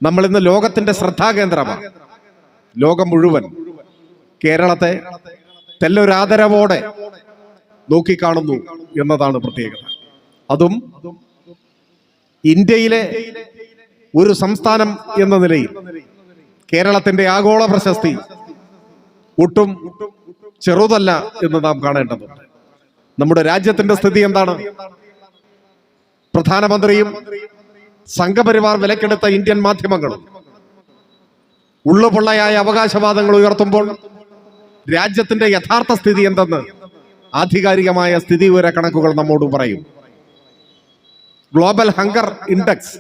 നമ്മൾ ഇന്ന് ലോകത്തിന്റെ ശ്രദ്ധാകേന്ദ്രമാണ്. ലോകം മുഴുവൻ കേരളത്തെ തെല്ലൊരാദരവോടെ നോക്കിക്കാണുന്നു എന്നതാണ് പ്രത്യേകത. അതും ഇന്ത്യയിലെ ഒരു സംസ്ഥാനം എന്ന നിലയിൽ കേരളത്തിന്റെ ആഗോള പ്രശസ്തി ഒട്ടും ചെറുതല്ല എന്ന് നാം കാണേണ്ടതുണ്ട്. നമ്മുടെ രാജ്യത്തിന്റെ സ്ഥിതി എന്താണ്? പ്രധാനമന്ത്രിയും സംഘപരിവാർ വിലക്കെടുത്ത ഇന്ത്യൻ മാധ്യമങ്ങളും ഉള്ളുപൊള്ളയായ അവകാശവാദങ്ങൾ ഉയർത്തുമ്പോൾ രാജ്യത്തിന്റെ യഥാർത്ഥ സ്ഥിതി എന്തെന്ന് ആധികാരികമായ സ്ഥിതിവിവര കണക്കുകൾ നമ്മോട് പറയും. ഗ്ലോബൽ ഹങ്കർ ഇൻഡെക്സ്,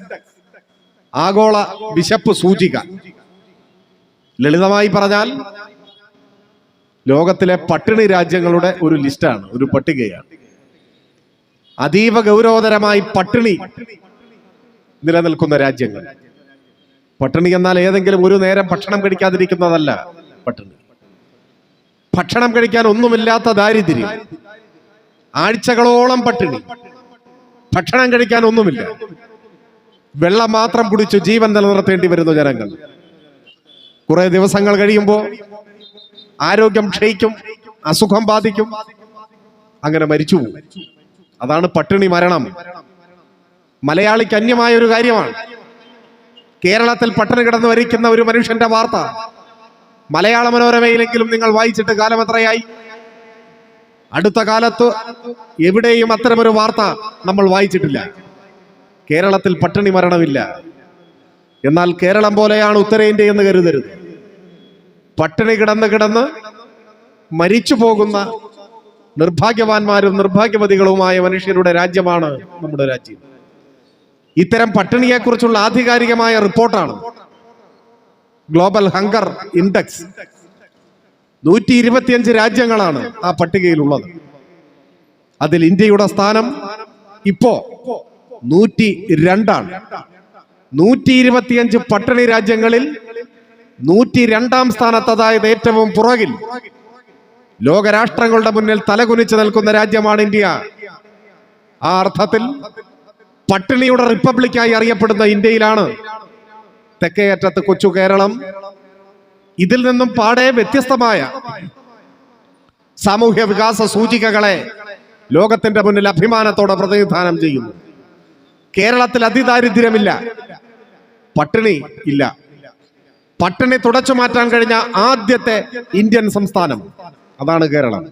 ആഗോള വിശപ്പ് സൂചിക, ലളിതമായി പറഞ്ഞാൽ ലോകത്തിലെ പട്ടിണി രാജ്യങ്ങളുടെ ഒരു ലിസ്റ്റാണ്, ഒരു പട്ടികയാണ്. അതീവ ഗൗരവതരമായി പട്ടിണി നിലനിൽക്കുന്ന രാജ്യങ്ങൾ. പട്ടിണി എന്നാൽ ഏതെങ്കിലും ഒരു നേരം ഭക്ഷണം കഴിക്കാതിരിക്കുന്നതല്ല പട്ടിണി. ഭക്ഷണം കഴിക്കാൻ ഒന്നുമില്ലാത്ത ദാരിദ്ര്യം, ആഴ്ചകളോളം പട്ടിണി, ഭക്ഷണം കഴിക്കാൻ ഒന്നുമില്ല, വെള്ളം മാത്രം കുടിച്ചു ജീവൻ നിലനിർത്തേണ്ടി വരുന്ന ജനങ്ങൾ. കുറെ ദിവസങ്ങൾ കഴിയുമ്പോൾ ആരോഗ്യം ക്ഷയിക്കും, അസുഖം ബാധിക്കും, അങ്ങനെ മരിച്ചു പോകും. അതാണ് പട്ടിണി മരണം. മലയാളിക്ക് അന്യമായ ഒരു കാര്യമാണ്. കേരളത്തിൽ പട്ടിണി കിടന്ന് മരിക്കുന്ന ഒരു മനുഷ്യന്റെ വാർത്ത മലയാള മനോരമയിലെങ്കിലും നിങ്ങൾ വായിച്ചിട്ട് കാലം എത്രയായി? അടുത്ത കാലത്ത് എവിടെയും അത്തരമൊരു വാർത്ത നമ്മൾ വായിച്ചിട്ടില്ല. കേരളത്തിൽ പട്ടിണി മരണമില്ല. എന്നാൽ കേരളം പോലെയാണ് ഉത്തരേന്ത്യ എന്ന് കരുതരുത്. പട്ടിണി കിടന്ന് മരിച്ചു പോകുന്ന നിർഭാഗ്യവാന്മാരും നിർഭാഗ്യവതികളുമായ മനുഷ്യരുടെ രാജ്യമാണ് നമ്മുടെ രാജ്യം. ഇത്തരം പട്ടിണിയെക്കുറിച്ചുള്ള ആധികാരികമായ റിപ്പോർട്ടാണ് ഗ്ലോബൽ ഹങ്കർ ഇൻഡെക്സ്. 125 രാജ്യങ്ങളാണ് ആ പട്ടികയിലുള്ളത്. അതിൽ ഇന്ത്യയുടെ സ്ഥാനം ഇപ്പോ 102 ആണ്. 125 പട്ടിണി രാജ്യങ്ങളിൽ 102ാം സ്ഥാനത്ത്, അതായത് ഏറ്റവും പുറകിൽ, ലോകരാഷ്ട്രങ്ങളുടെ മുന്നിൽ തലകുനിച്ച് നിൽക്കുന്ന രാജ്യമാണ് ഇന്ത്യ. ആ അർത്ഥത്തിൽ പട്ടിണിയുടെ റിപ്പബ്ലിക്കായി അറിയപ്പെടുന്ന ഇന്ത്യയിലാണ് തെക്കേയറ്റത്ത് കൊച്ചു കേരളം ഇതിൽ നിന്നും പാടെ വ്യത്യസ്തമായ സാമൂഹ്യ വികാസ സൂചികകളെ ലോകത്തിന്റെ മുന്നിൽ അഭിമാനത്തോടെ പ്രതിനിധാനം ചെയ്യുന്നു. കേരളത്തിൽ അതിദാരിദ്ര്യമില്ല, പട്ടിണി ഇല്ല. പട്ടിണി തുടച്ചു മാറ്റാൻ കഴിഞ്ഞ ആദ്യത്തെ ഇന്ത്യൻ സംസ്ഥാനം അതാണ് കേരളം.